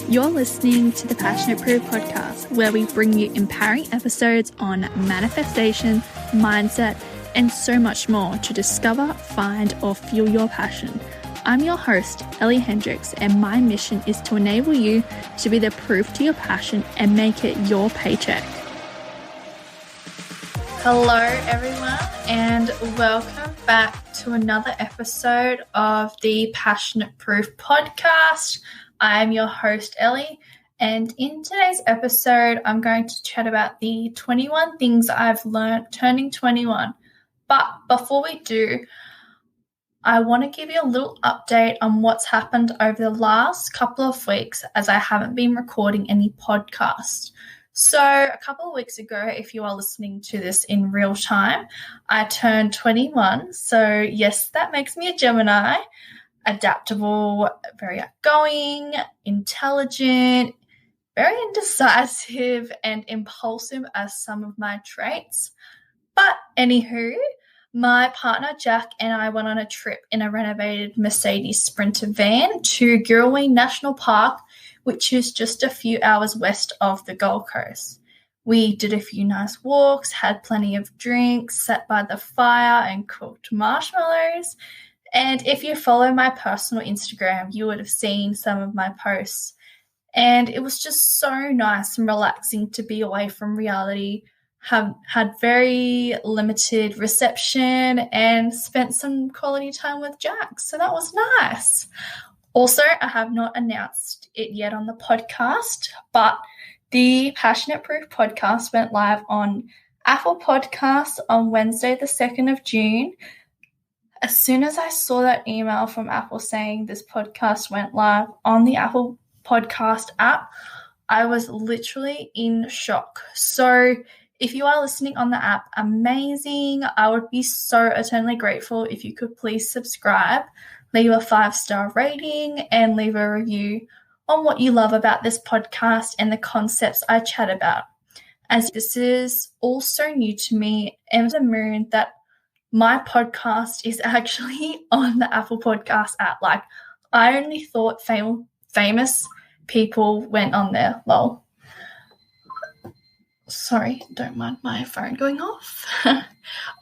You're listening to the Passionate Proof podcast, where we bring you empowering episodes on manifestation, mindset, and so much more to discover, find, or fuel your passion. I'm your host, Ellie Hendricks, and my mission is to enable you to be the proof to your passion and make it your paycheck. Hello, everyone, and welcome back to another episode of the Passionate Proof podcast. I am your host, Ellie, and in today's episode, I'm going to chat about the 21 things I've learned turning 21. But before we do, I want to give you a little update on what's happened over the last couple of weeks, as I haven't been recording any podcasts. So a couple of weeks ago, if you are listening to this in real time, I turned 21. So yes, that makes me a Gemini, adaptable, very outgoing, intelligent, very indecisive, and impulsive as some of my traits. But anywho, my partner Jack and I went on a trip in a renovated Mercedes Sprinter van to Gurroween National Park, which is just a few hours west of the Gold Coast. We did a few nice walks, had plenty of drinks, sat by the fire and cooked marshmallows. And if you follow my personal Instagram, you would have seen some of my posts. And it was just so nice and relaxing to be away from reality, had very limited reception, and spent some quality time with Jack. So that was nice. Also, I have not announced it yet on the podcast, but the Passionate Proof podcast went live on Apple Podcasts on Wednesday, the 2nd of June. As soon as I saw that email from Apple saying this podcast went live on the Apple Podcast app, I was literally in shock. So if you are listening on the app, amazing. I would be so eternally grateful if you could please subscribe, leave a 5-star rating, and leave a review on what you love about this podcast and the concepts I chat about. As this is all so new to me, and the moon that my podcast is actually on the Apple Podcast app. Like, I only thought famous people went on there. Lol. Sorry, don't mind my phone going off.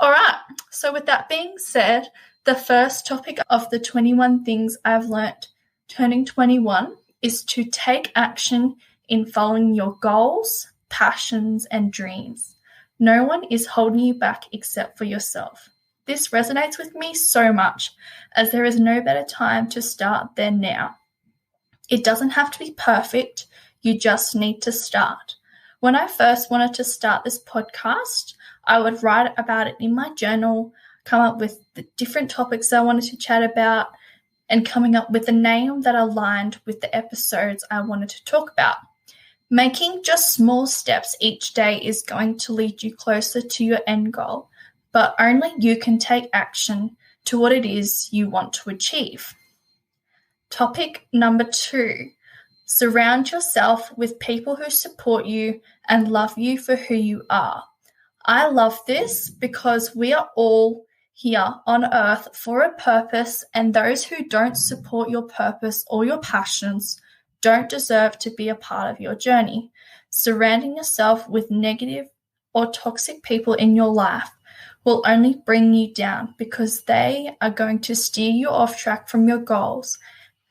All right, so with that being said, the first topic of the 21 things I've learnt turning 21 is to take action in following your goals, passions, and dreams. No one is holding you back except for yourself. This resonates with me so much, as there is no better time to start than now. It doesn't have to be perfect, you just need to start. When I first wanted to start this podcast, I would write about it in my journal, come up with the different topics I wanted to chat about, and coming up with a name that aligned with the episodes I wanted to talk about. Making just small steps each day is going to lead you closer to your end goal, but only you can take action to what it is you want to achieve. Topic number 2. Surround yourself with people who support you and love you for who you are. I love this because we are all here on earth for a purpose, and those who don't support your purpose or your passions don't deserve to be a part of your journey. Surrounding yourself with negative or toxic people in your life will only bring you down, because they are going to steer you off track from your goals,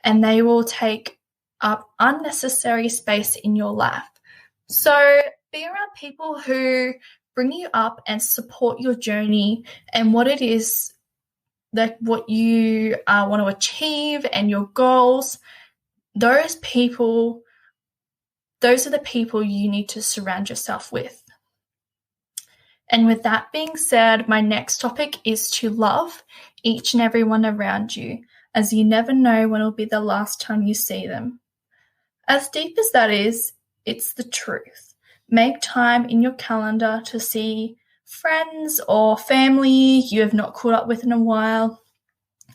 and they will take up unnecessary space in your life. So be around people who bring you up and support your journey and what it is that what you want to achieve and your goals. Those are the people you need to surround yourself with. And with that being said, my next topic is to love each and everyone around you, as you never know when it will be the last time you see them. As deep as that is, it's the truth. Make time in your calendar to see friends or family you have not caught up with in a while.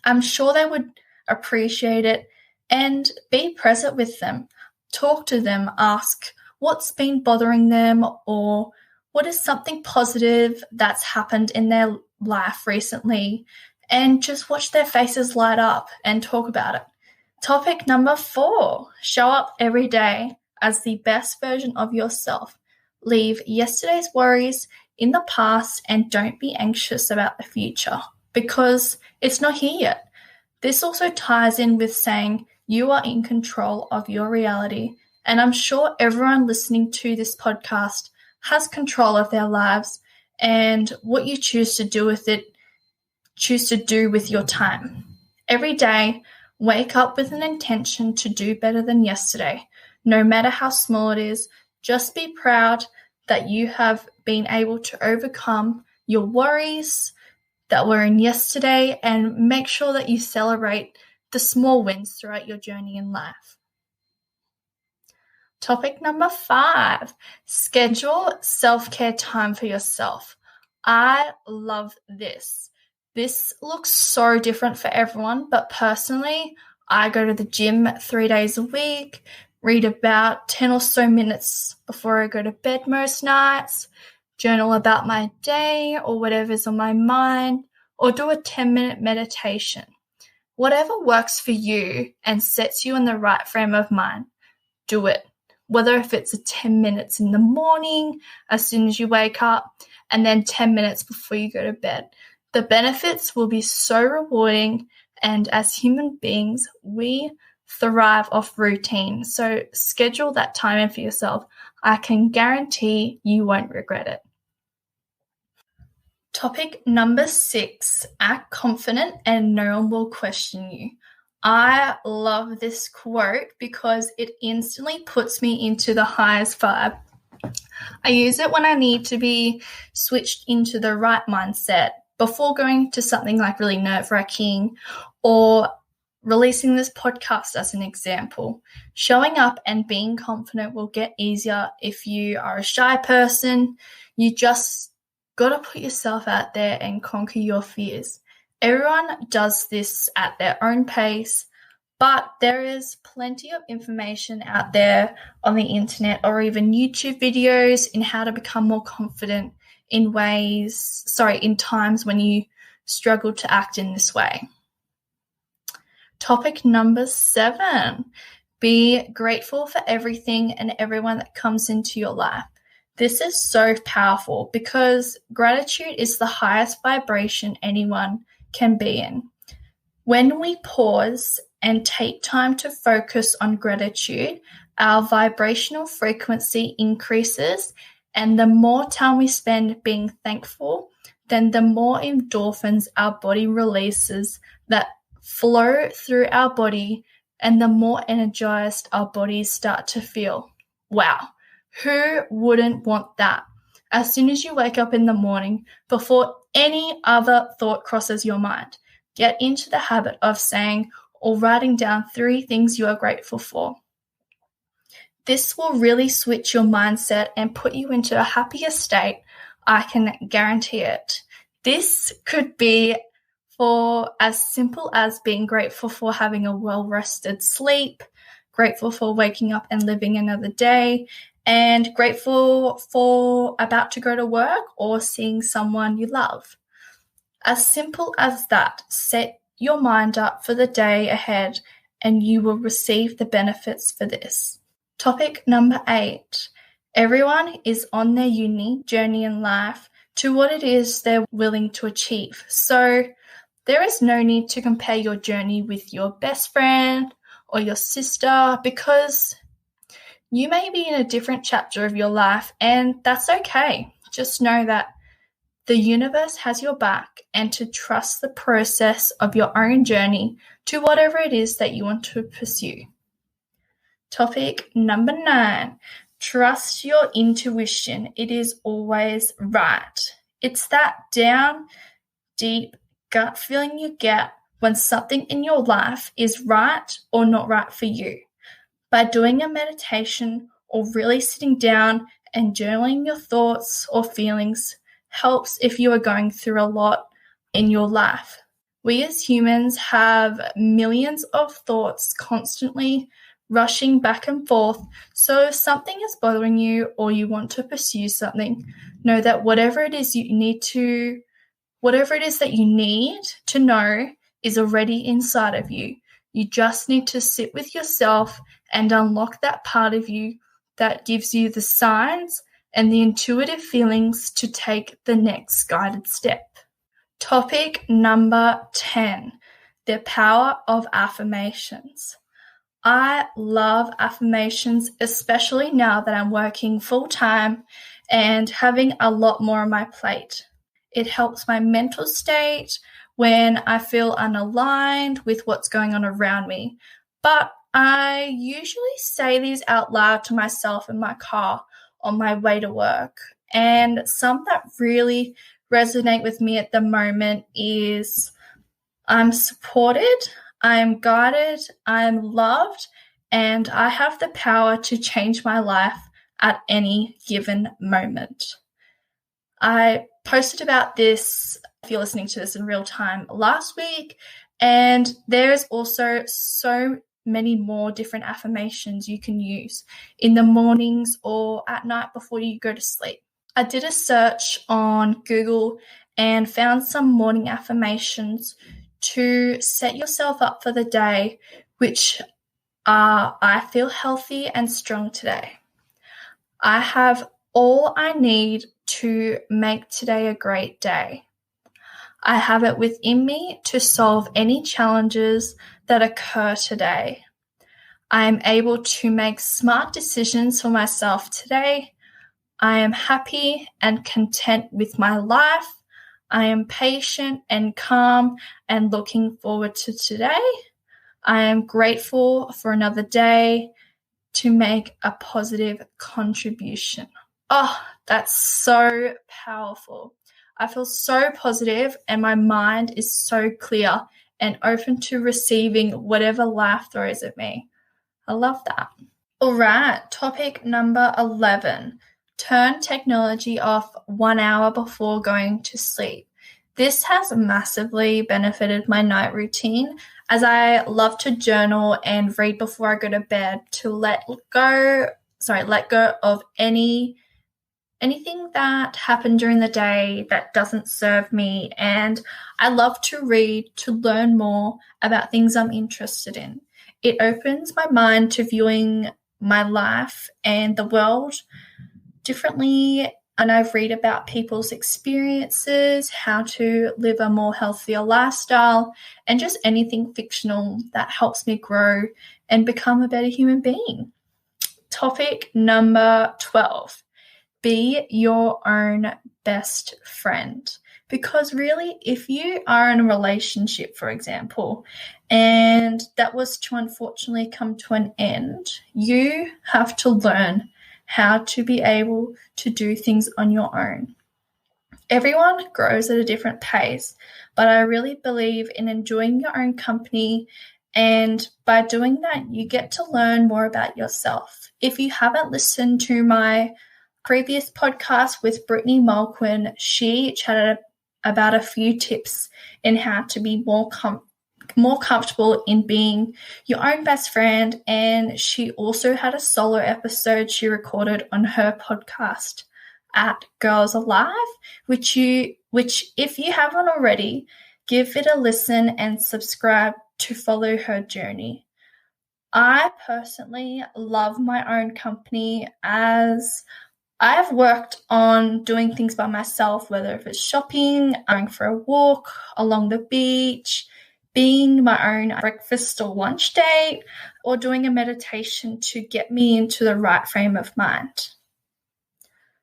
I'm sure they would appreciate it, and be present with them. Talk to them, ask what's been bothering them, or what is something positive that's happened in their life recently, and just watch their faces light up and talk about it. Topic number 4, show up every day as the best version of yourself. Leave yesterday's worries in the past and don't be anxious about the future because it's not here yet. This also ties in with saying you are in control of your reality, and I'm sure everyone listening to this podcast has control of their lives and what you choose to do with your time. Every day, wake up with an intention to do better than yesterday. No matter how small it is, just be proud that you have been able to overcome your worries that were in yesterday and make sure that you celebrate the small wins throughout your journey in life. Topic number 5, schedule self-care time for yourself. I love this. This looks so different for everyone, but personally, I go to the gym 3 days a week, read about 10 or so minutes before I go to bed most nights, journal about my day or whatever's on my mind, or do a 10-minute meditation. Whatever works for you and sets you in the right frame of mind, do it. Whether if it's 10 minutes in the morning as soon as you wake up and then 10 minutes before you go to bed. The benefits will be so rewarding, and as human beings, we thrive off routine. So schedule that time in for yourself. I can guarantee you won't regret it. Topic number 6, act confident and no one will question you. I love this quote because it instantly puts me into the highest vibe. I use it when I need to be switched into the right mindset before going to something like really nerve-wracking or releasing this podcast as an example. Showing up and being confident will get easier if you are a shy person. You just got to put yourself out there and conquer your fears. Everyone does this at their own pace, but there is plenty of information out there on the internet or even YouTube videos in how to become more confident in times when you struggle to act in this way. Topic number 7, be grateful for everything and everyone that comes into your life. This is so powerful because gratitude is the highest vibration anyone can be in. When we pause and take time to focus on gratitude, our vibrational frequency increases, and the more time we spend being thankful, then the more endorphins our body releases that flow through our body, and the more energized our bodies start to feel. Wow, who wouldn't want that? As soon as you wake up in the morning, before any other thought crosses your mind, get into the habit of saying or writing down 3 things you are grateful for. This will really switch your mindset and put you into a happier state. I can guarantee it. This could be for as simple as being grateful for having a well-rested sleep, grateful for waking up and living another day, and grateful for about to go to work or seeing someone you love. As simple as that, set your mind up for the day ahead and you will receive the benefits for this. Topic number 8, everyone is on their unique journey in life to what it is they're willing to achieve. So there is no need to compare your journey with your best friend or your sister because you may be in a different chapter of your life, and that's okay. Just know that the universe has your back and to trust the process of your own journey to whatever it is that you want to pursue. Topic number 9, trust your intuition. It is always right. It's that down deep gut feeling you get when something in your life is right or not right for you. By doing a meditation or really sitting down and journaling your thoughts or feelings helps if you are going through a lot in your life. We as humans have millions of thoughts constantly rushing back and forth. So if something is bothering you or you want to pursue something, know that whatever it is that you need to know is already inside of you. You just need to sit with yourself and unlock that part of you that gives you the signs and the intuitive feelings to take the next guided step. Topic number 10, the power of affirmations. I love affirmations, especially now that I'm working full-time and having a lot more on my plate. It helps my mental state when I feel unaligned with what's going on around me. But I usually say these out loud to myself in my car on my way to work. And some that really resonate with me at the moment is I'm supported, I'm guided, I'm loved, and I have the power to change my life at any given moment. I posted about this, if you're listening to this in real time, last week, and there's also so many more different affirmations you can use in the mornings or at night before you go to sleep. I did a search on Google and found some morning affirmations to set yourself up for the day, which are, I feel healthy and strong today. I have all I need to make today a great day. I have it within me to solve any challenges that occur today. I am able to make smart decisions for myself today. I am happy and content with my life. I am patient and calm and looking forward to today. I am grateful for another day to make a positive contribution. Oh, that's so powerful. I feel so positive and my mind is so clear and open to receiving whatever life throws at me. I love that. All right, topic number 11. Turn technology off 1 hour before going to sleep. This has massively benefited my night routine as I love to journal and read before I go to bed to let go of anything that happened during the day that doesn't serve me. And I love to read to learn more about things I'm interested in. It opens my mind to viewing my life and the world differently, and I read about people's experiences, how to live a more healthier lifestyle, and just anything fictional that helps me grow and become a better human being. Topic number 12. Be your own best friend. Because really, if you are in a relationship, for example, and that was to unfortunately come to an end, you have to learn how to be able to do things on your own. Everyone grows at a different pace, but I really believe in enjoying your own company, and by doing that, you get to learn more about yourself. If you haven't listened to my previous podcast with Brittany Mulquin, she chatted about a few tips in how to be more comfortable in being your own best friend, and she also had a solo episode she recorded on her podcast at Girls Alive, which if you haven't already, give it a listen and subscribe to follow her journey. I personally love my own company as I've worked on doing things by myself, whether if it's shopping, going for a walk along the beach, being my own breakfast or lunch date, or doing a meditation to get me into the right frame of mind.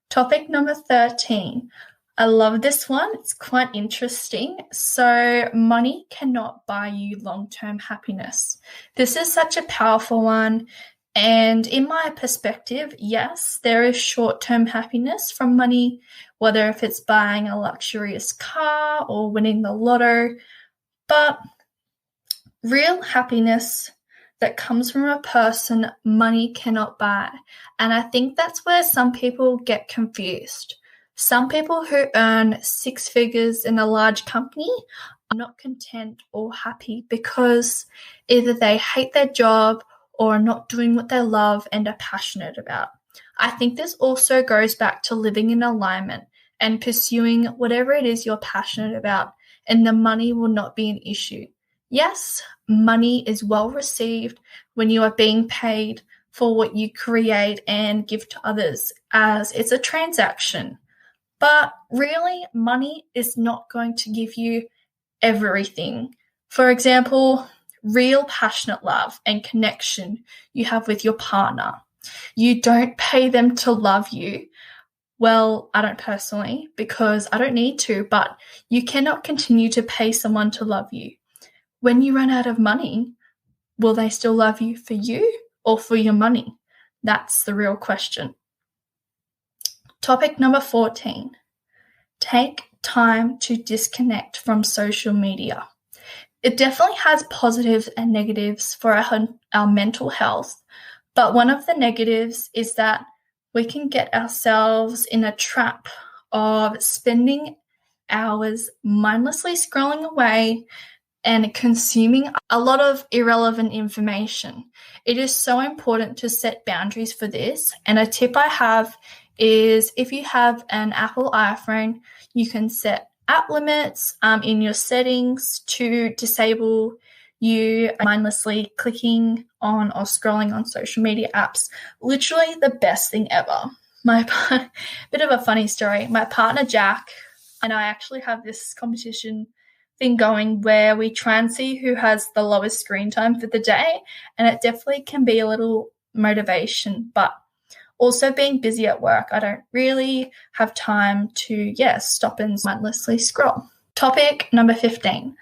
Topic number 13. I love this one. It's quite interesting. So, money cannot buy you long-term happiness. This is such a powerful one. And in my perspective, yes, there is short-term happiness from money, whether if it's buying a luxurious car or winning the lotto, but real happiness that comes from a person, money cannot buy. And I think that's where some people get confused. Some people who earn 6 figures in a large company are not content or happy because either they hate their job or are not doing what they love and are passionate about. I think this also goes back to living in alignment and pursuing whatever it is you're passionate about, and the money will not be an issue. Yes, money is well received when you are being paid for what you create and give to others, as it's a transaction. But really, money is not going to give you everything. For example, real passionate love and connection you have with your partner. You don't pay them to love you. Well, I don't personally, because I don't need to, but you cannot continue to pay someone to love you. When you run out of money, will they still love you for you or for your money? That's the real question. Topic number 14. Take time to disconnect from social media. It definitely has positives and negatives for our mental health, but one of the negatives is that we can get ourselves in a trap of spending hours mindlessly scrolling away and consuming a lot of irrelevant information. It is so important to set boundaries for this, and a tip I have is if you have an Apple iPhone, you can set app limits in your settings to disable you mindlessly clicking on or scrolling on social media apps. Literally the best thing ever. Bit of a funny story. My partner Jack and I actually have this competition thing going where we try and see who has the lowest screen time for the day, and it definitely can be a little motivation, but also being busy at work, I don't really have time to, stop and mindlessly scroll. Topic number 15.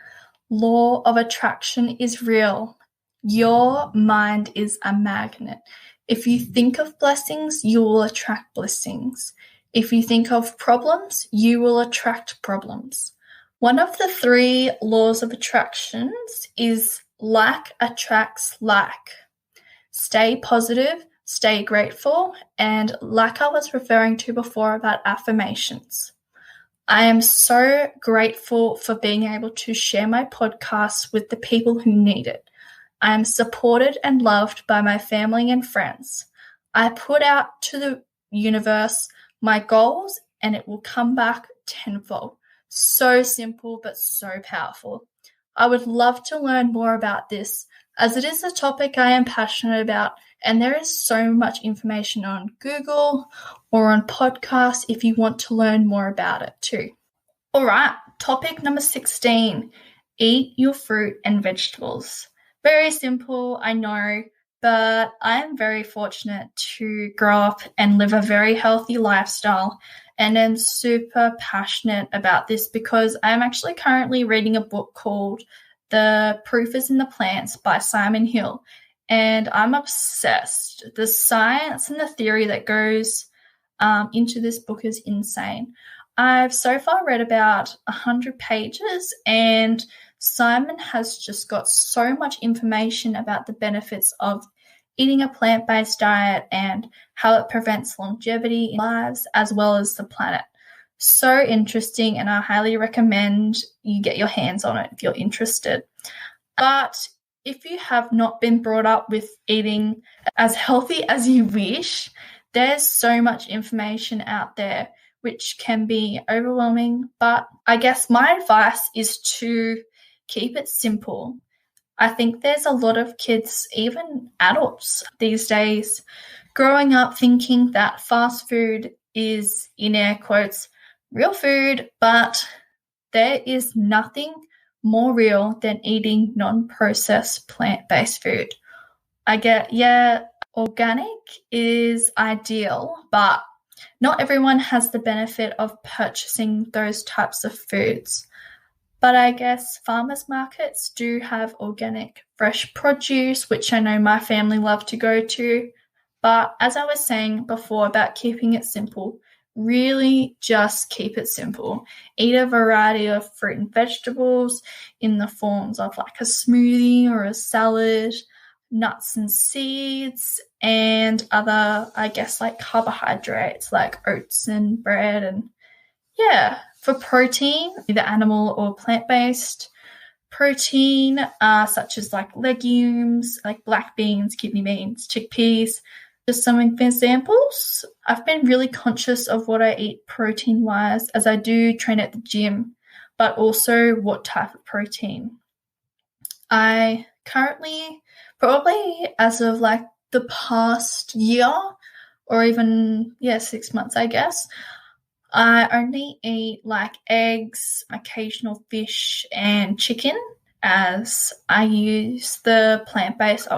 Law of attraction is real. Your mind is a magnet. If you think of blessings, you will attract blessings. If you think of problems, you will attract problems. One of the 3 laws of attractions is like attracts like. Stay positive, stay grateful, and like I was referring to before about affirmations. I am so grateful for being able to share my podcast with the people who need it. I am supported and loved by my family and friends. I put out to the universe my goals and it will come back tenfold. So simple but so powerful. I would love to learn more about this, as it is a topic I am passionate about, and there is so much information on Google or on podcasts if you want to learn more about it too. All right, topic number 16. Eat your fruit and vegetables. Very simple, I know, but I am very fortunate to grow up and live a very healthy lifestyle, and am super passionate about this because I'm actually currently reading a book called The Proof is in the Plants by Simon Hill, and I'm obsessed. The science and the theory that goes into this book is insane. I've so far read about 100 pages, and Simon has just got so much information about the benefits of eating a plant-based diet and how it prevents longevity in lives as well as the planet. So interesting, and I highly recommend you get your hands on it if you're interested. But if you have not been brought up with eating as healthy as you wish, there's so much information out there which can be overwhelming. But I guess my advice is to keep it simple. I think there's a lot of kids, even adults these days, growing up thinking that fast food is, in air quotes, real food, but there is nothing more real than eating non-processed plant-based food. I get, organic is ideal, but not everyone has the benefit of purchasing those types of foods. But I guess farmers markets do have organic fresh produce, which I know my family love to go to. But as I was saying before about keeping it simple, really just keep it simple. Eat a variety of fruit and vegetables in the forms of like a smoothie or a salad, nuts and seeds, and other, I guess, like carbohydrates like oats and bread. And for protein, either animal or plant-based protein, such as like legumes, like black beans, kidney beans, chickpeas. Just some examples. I've been really conscious of what I eat protein-wise as I do train at the gym, but also what type of protein. I currently, probably as of like the past year or even 6 months, I guess, I only eat like eggs, occasional fish and chicken, as I use the plant-based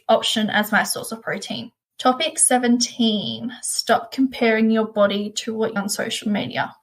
option as my source of protein. Topic 17, stop comparing your body to what on social media.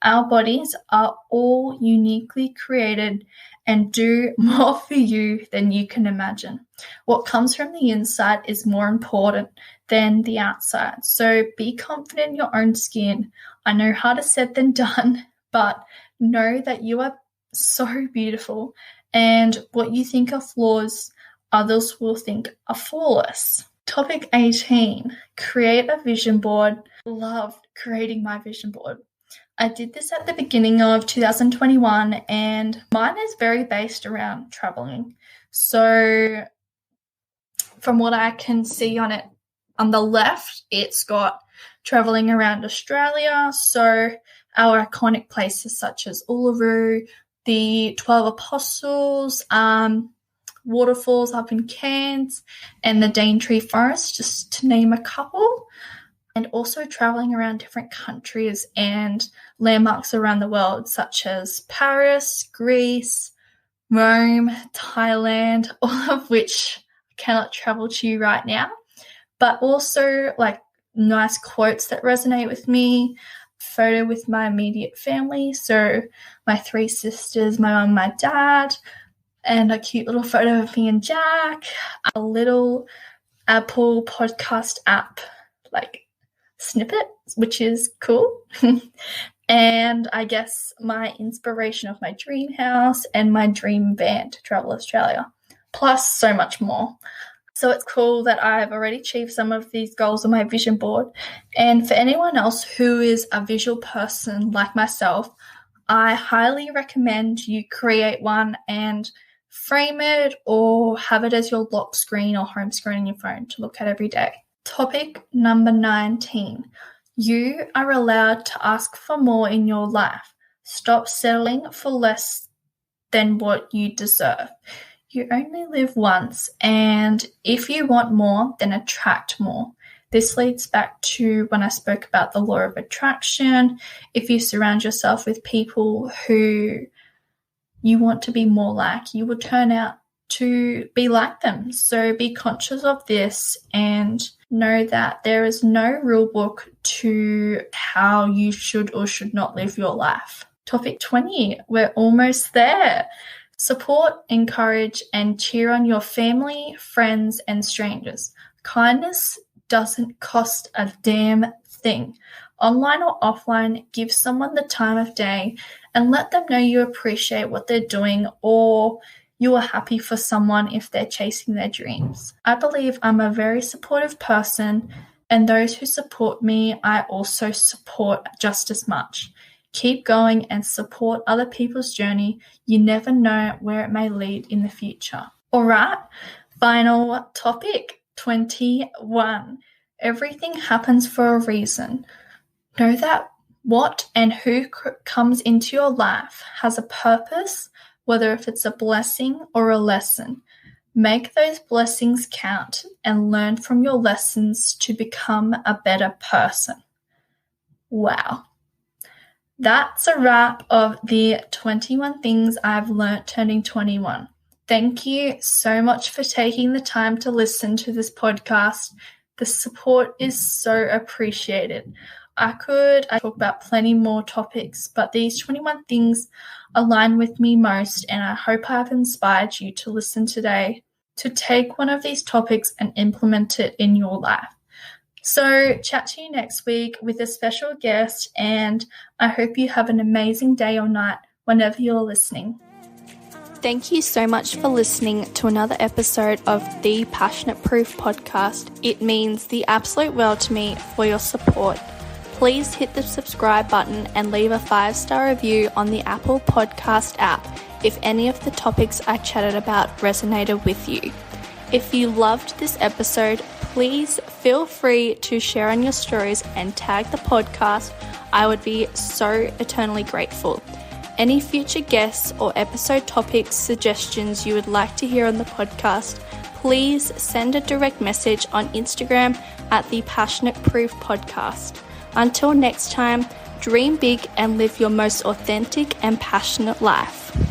Our bodies are all uniquely created and do more for you than you can imagine. What comes from the inside is more important than the outside. So be confident in your own skin. I know harder said than done, but know that you are so beautiful, and what you think are flaws, others will think are flawless. Topic 18, create a vision board. Loved creating my vision board. I did this at the beginning of 2021, and mine is very based around traveling. So from what I can see on it, on the left, it's got traveling around Australia. So our iconic places such as Uluru, the 12 Apostles, waterfalls up in Cairns, and the Daintree Forest, just to name a couple. And also traveling around different countries and landmarks around the world, such as Paris, Greece, Rome, Thailand, all of which I cannot travel to right now, but also like nice quotes that resonate with me, photo with my immediate family, so my 3 sisters, my mum, my dad, and a cute little photo of me and Jack, a little Apple podcast app like snippet, which is cool. And I guess my inspiration of my dream house and my dream van to travel Australia, plus so much more. So it's cool that I've already achieved some of these goals on my vision board. And for anyone else who is a visual person like myself, I highly recommend you create one and frame it or have it as your lock screen or home screen on your phone to look at every day. Topic number 19. You are allowed to ask for more in your life. Stop settling for less than what you deserve. You only live once, and if you want more, then attract more. This leads back to when I spoke about the law of attraction. If you surround yourself with people who you want to be more like, you will turn out to be like them. So be conscious of this and know that there is no rule book to how you should or should not live your life. Topic 20, we're almost there. Support, encourage, and cheer on your family, friends, and strangers. Kindness doesn't cost a damn thing. Online or offline, give someone the time of day and let them know you appreciate what they're doing or you are happy for someone if they're chasing their dreams. I believe I'm a very supportive person, and those who support me, I also support just as much. Keep going and support other people's journey. You never know where it may lead in the future. All right, final topic, 21. Everything happens for a reason. Know that what and who comes into your life has a purpose, whether if it's a blessing or a lesson. Make those blessings count and learn from your lessons to become a better person. Wow. That's a wrap of the 21 things I've learnt turning 21. Thank you so much for taking the time to listen to this podcast. The support is so appreciated. I talk about plenty more topics, but these 21 things align with me most, and I hope I've inspired you to listen today to take one of these topics and implement it in your life. So chat to you next week with a special guest, and I hope you have an amazing day or night whenever you're listening. Thank you so much for listening to another episode of the Passionate Proof podcast. It means the absolute world to me for your support. Please hit the subscribe button and leave a 5-star review on the Apple Podcast app if any of the topics I chatted about resonated with you. If you loved this episode, please feel free to share on your stories and tag the podcast. I would be so eternally grateful. any future guests or episode topic suggestions you would like to hear on the podcast, please send a direct message on Instagram at the Passionate Proof Podcast. Until next time, dream big and live your most authentic and passionate life.